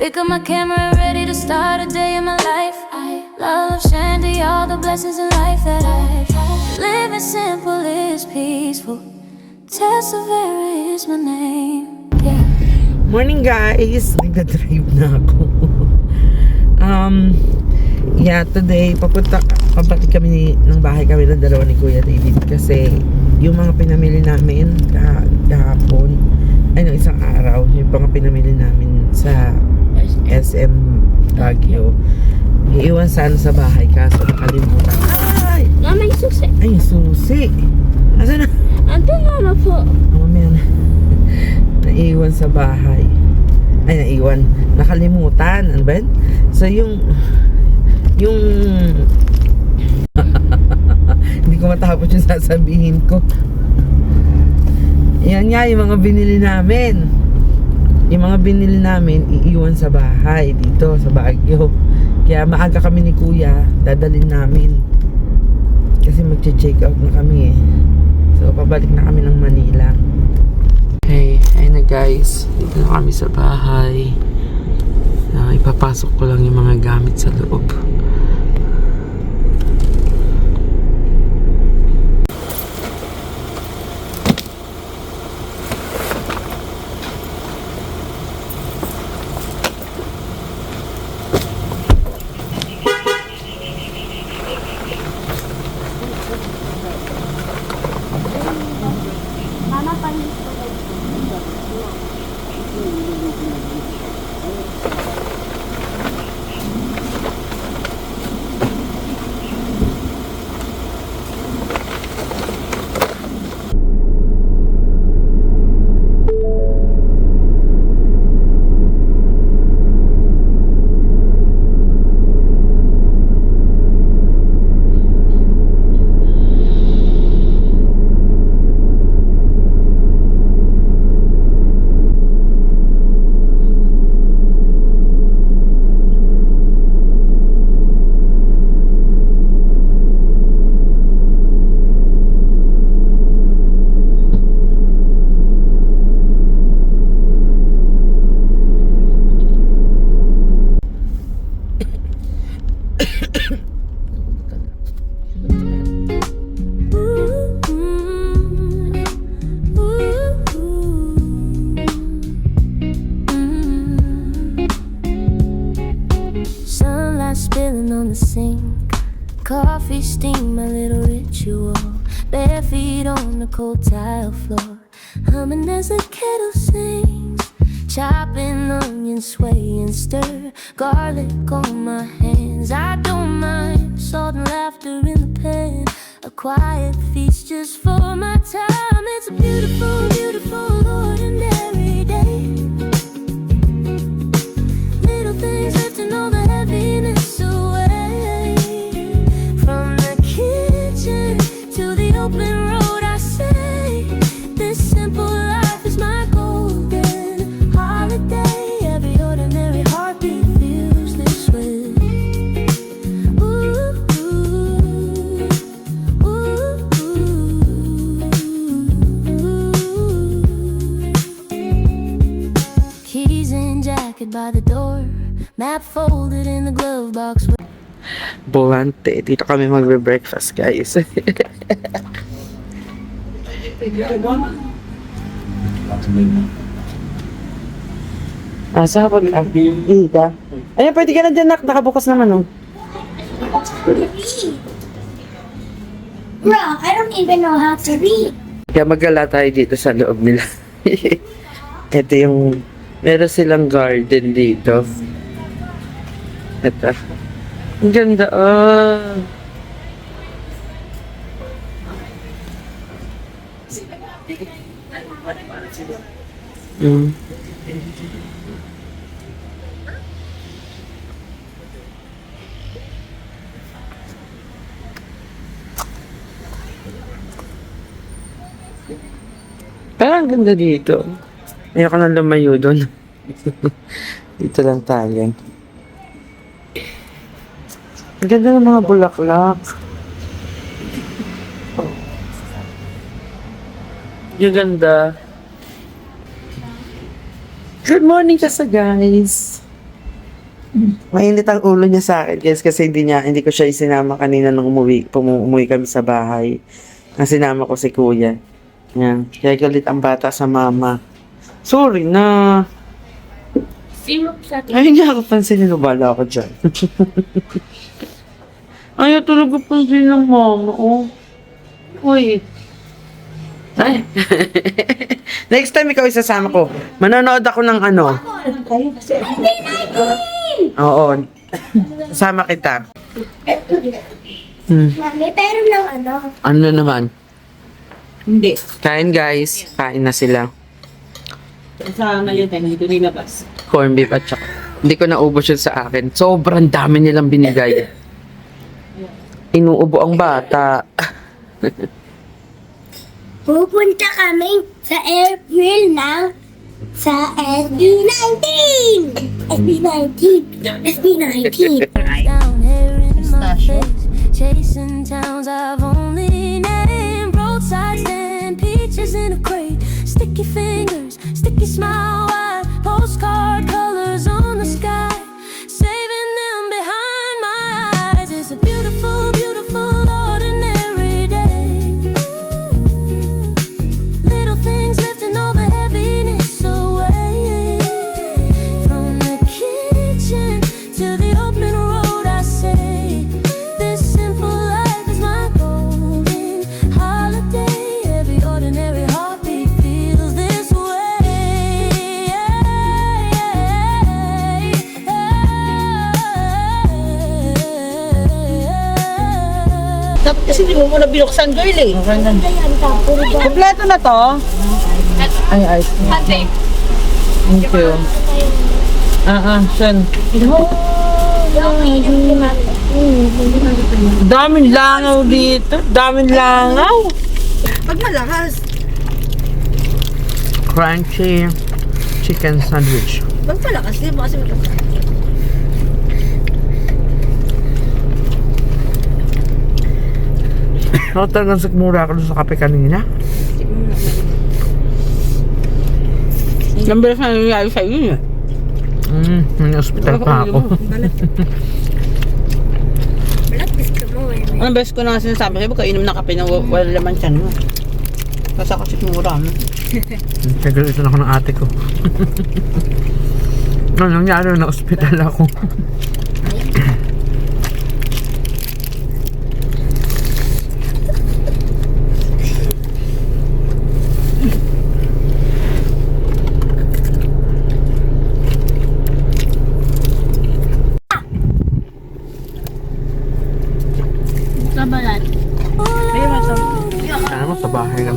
Pick up my camera, ready to start a day in my life. I love Shandy, all the blessings in life that I've had. Living simple is peaceful. Tessavera is my name. Yeah. Morning guys! Nagda-drive na ako. Today, pabalik kami ng bahay kami ng dalawa ni Kuya David kasi yung mga pinamili namin kahapon, isang araw, yung mga pinamili namin sa SM Baguio, iiwan sana sa bahay kaso nakalimutan. Ay! May susi. Ay, susi! Asan na? Andun na po. Mamaya na. Naiwan sa bahay. Ay, naiwan. Nakalimutan. Ano ba yun? So, yung hindi ko matapos yung sasabihin ko. Yan nga, yung mga binili namin. Yung mga binili namin, iiwan sa bahay dito, sa Baguio. Kaya maaga kami ni Kuya, dadalhin namin. Kasi mag-check out na kami eh. So, pabalik na kami ng Manila. Okay, ayun na guys. Dito na kami sa bahay. Ipapasok ko lang yung mga gamit sa loob. Mama panis ko. Spilling on the sink, coffee steam, my little ritual. Bare feet on the cold tile floor, humming as the kettle sings. Chopping onions, sway and stir, garlic on my hands. I don't mind salt and laughter in the pan, a quiet feast just for my time. It's a beautiful, beautiful, ordinary day. Little things lifting all the heaviness away. From the kitchen to the open road, I say this simple life is my golden holiday. Every ordinary heartbeat feels this way. Ooh, ooh, ooh. Keys and jacket by the door, map folded in the glove box. Bolante. Dito kami magbe-breakfast guys. Sa hapon ka? Ida. Ayan, pwede ka na dyan, nak. Nakabukas naman, oh. Bro, I don't even know how to read. Kaya magala tayo dito sa loob nila. Ito yung... Meron silang garden dito. Ito. Ang ganda, oh. Parang ganda dito. Ayoko na lumayo doon. Dito lang tayo. Ang ganda ng mga bulaklak. Yung ganda. Good morning kasi guys. Mainit ang ulo niya sa akin, guys, kasi hindi ko siya isinama kanina nung umuwi kami sa bahay. Ang sinama ko si kuya. Yan. Kaya galit ang bata sa mama. Sorry na. Sino sa atin? Ay, hindi ako pansinin. Bala ako dyan. Ayaw talaga pansin ng mama. Oh. Uy. Ay. Next time ikaw isasama ko. Manonood ako ng ano. Oo. Sama kita. Mami, pero lang ano. Ano naman? Hindi. Kain guys. Kain na sila. Sa ngayon tayo, hindi ko nilabas. Corn beef at saka. Hindi ko naubos yun sa akin. Sobrang dami nilang binigay. Inuubo ang bata. Pupunta kami sa April na sa SB19! SB19! SB19! Down here in my face, chasing towns I've only named. Roadside stand, peaches in a crate, sticky fingers, sticky smile, white postcard colors on the sky, saving them behind my eyes. It's a beautiful, beautiful ordinary day. Little things lifting all the heaviness away. From the kitchen to the open road, I say, this simple life is my golden holiday. Every ordinary heartbeat feels this way. Tapos kasi hindi mo muna binuksan, girl eh. Kompleto na to? Ay, ice. Ate. Thank you. Saan? Daming langaw dito. Daming langaw. Pag malakas, Crunchy chicken sandwich. pag malakas, di ba kasi Ako talagang sigmura ako sa kape kanina. Ilang beses na nangyayari sa iyo eh. May hospital pa ako. Anong beses ko na nga sinasabi sa'yo, huwag ka inom ng kape na wala laman tiyan mo. Kasi ako sikmura mo. Tagal ito na ako ng ate ko. Ano nangyari na hospital ako? Kabalat. Ano sa bahay lang.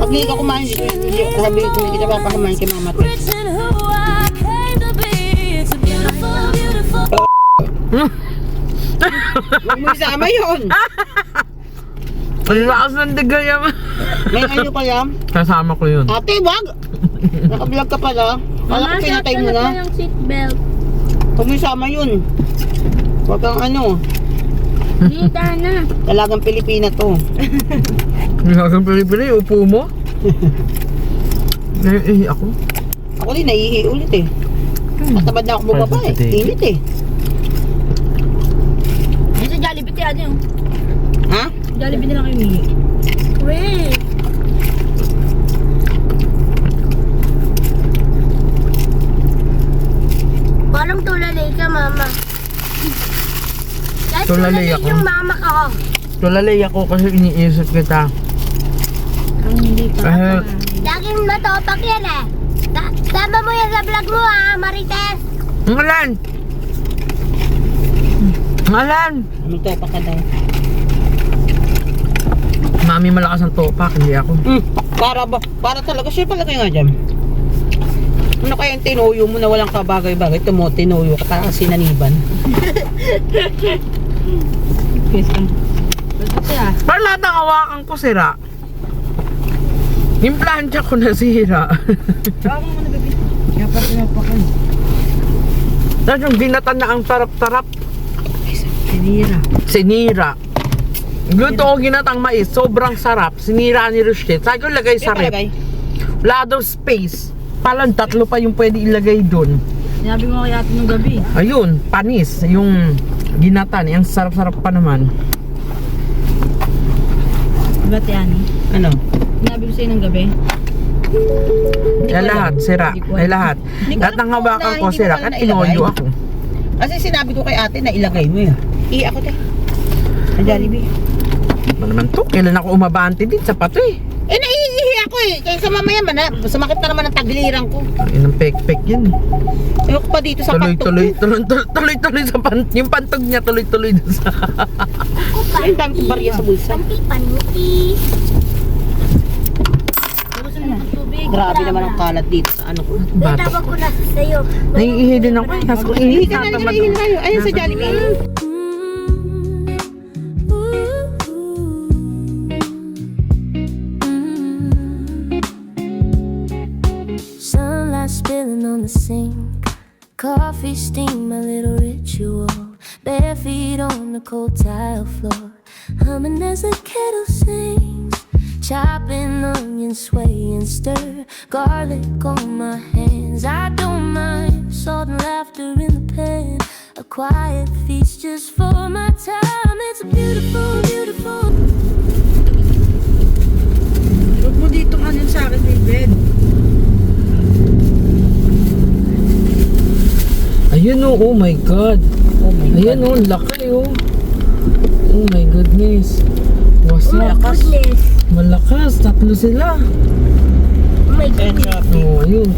Pag hindi ka kumain, hindi ko sabi ko hindi kita papakamain kay mama to. Rich in who I came to be. It's a beautiful, beautiful. Huwag mo isama yun. Ang lakas ng digayam. May ano pa yan? Kasama ko yun. Ate, wag! Nakablog ka pala. Kala ko pinatay mo na. yung seatbelt. Huwag mo isama yun. Huwag kang ano. Dita na. Talagang Pilipina to. Nilagang pili-pili, upo mo. Naiihi ako. Ako din, naiihi ulit eh. Matabad na ako bumaba eh. Init eh. Ay, sa Jollibee tayo ano yung Ha? Jollibee na lang kayo mili. Wait. Parang tulalay ka, mama. Kahit Tulalay ako. yung mama ko. Tulalay ako kasi iniisip kita. Ang hindi pa. Laging matopak yan eh. Tama mo yan sa vlog mo ah, Marites. Ngalan! Ngalan! Ano to, pa ka daw? Mami malakas ang topak, hindi ako. Para talaga siya palagay nga dyan. Ano kaya yung tinuyo mo na walang kabagay-bagay? Tinuyo ka parang sinaniban. Parang lahat ng hawakan ko sira. Yung plancha ko nasira. Tapos yung binatan na ang tarap-tarap. Sinira. Luto ko ginatang mais, sobrang sarap. Sinira ni Rochette. Sabi ko lagay sa rep. Wala daw space. Palang tatlo pa yung pwede ilagay dun. Sinabi mo kay ate nung gabi. Ayun, panis. Yung ginatan. Yung sarap-sarap pa naman. Diba ate Ani? Ano? Sinabi ko sa'yo nung gabi. Ay lahat, sira. Ay lahat. Hindi ko Lahat alam ng kung hawakan na ko hindi sira. mo pala At tinoyo nailagay. ako. Kasi sinabi ko kay ate na ilagay mo yun. Ako te. Ang Jollibee. Ano naman to? Kailan ako umabante din sa pato eh. Eh, naiihi ako eh. Kaya sa mamaya man, sumakit na naman ang tagiliran ko. Ayun ang pek-pek yan. Ayoko pa dito sa pantog ko. Tuloy-tuloy sa pantog. Yung pantog niya tuloy-tuloy dun sa... Ay, ang dami kong barya sa bulsa. Panuti. Tapos ano ng tubig? Grabe naman ang kalat dito sa ano ko. Bato. Tawag ko na sa'yo. Naiihi din ako. Nasa ko Ihi ihi ka na, ihi na tayo. Ayun sa Jollibee. Sunlight spilling on the sink. Coffee steam, my little ritual. Bare feet on the cold tile floor. Humming as the kettle sings. Chopping onions, sway and stir. Garlic on my hands. I don't mind. Salt and laughter in the pan. A quiet feast just for my time. It's a beautiful, beautiful. Huwag mo dito kanin sa akin, David. Ayun oh my God. Oh my God. Ayan oh, laki oh. Oh my goodness. Wasak. Malakas. Tatlo sila. Oh my Ayan, God. Shopee. Oh, ayun.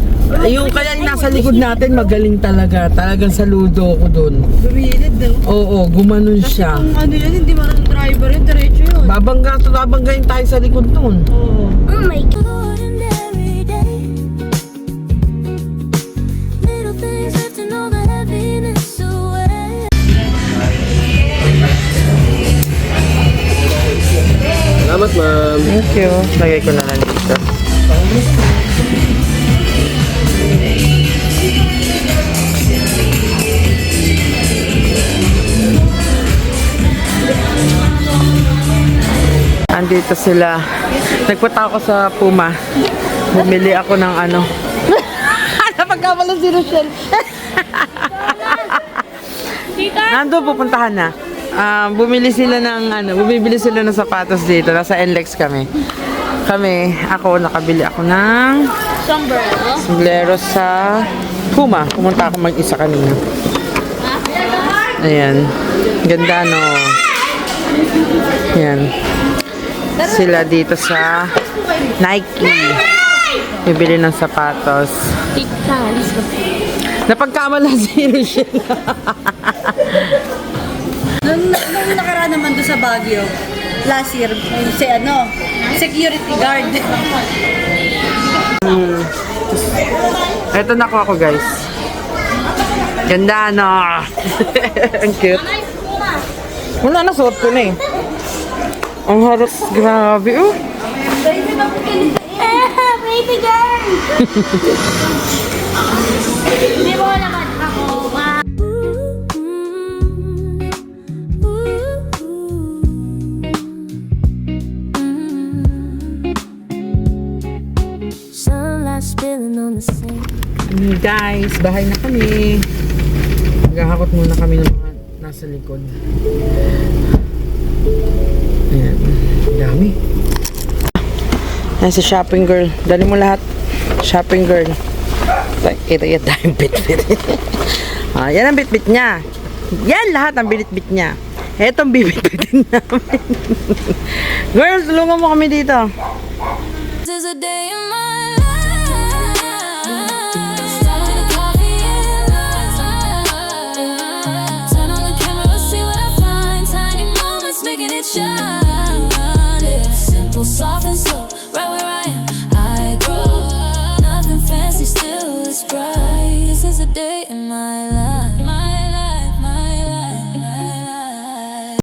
Ayun kaya yung nasa likod natin magaling talaga. Talagang saludo ko dun. Bumilid daw. Oo, gumanon siya. Kung ano yan, hindi marunong driver yun, diretso yun. Babanggayin tayo sa likod nun. Oo. Oh my God, ordinary day. Little things lifting all the heaviness away. Salamat, ma'am. Thank you. Lagay ko na lang dito. Andito sila. Nagpunta ako sa Puma. Bumili ako ng ano. Napagkamalan si Rochelle. Nando, pupuntahan na. Bumili sila ng ano, bumibili sila ng sapatos dito. Nasa NLEX kami. Ako, nakabili ako ng sombrero sa Puma. Pumunta ako mag-isa kanina. Ayan. Ganda, no? Ayan. Sila dito sa Nike. Bibili ng sapatos. Napagkamalan si Rochelle. Nung nakaraan naman doon sa Baguio, last year, si ano, security guard. Ito nakuha ko, guys. Ganda, no? Ang cute. Wala na, suot ko na eh. Ang harap, grabe, oh. Baby girl! Hindi mo naman ako ba? Sunlight spilling on the sink. Guys, bahay na kami. Maghahakot muna kami ng mga nasa likod. Ayan. Dami. Ayan si shopping girl. Dali mo lahat. Shopping girl. Ito yan tayong bit-bit. Yan ang bit-bit niya. Yan lahat ang bit-bit niya. Etong bibit-bitin namin. Girls, tulungan mo kami dito. This is a day in my life. Start with a coffee and lights. Turn on the camera, see what I find. Tiny moments making it shine. It's simple, soft and slow. Right where I am, I grow. Nothing fancy, still it's bright. This is a day in my life.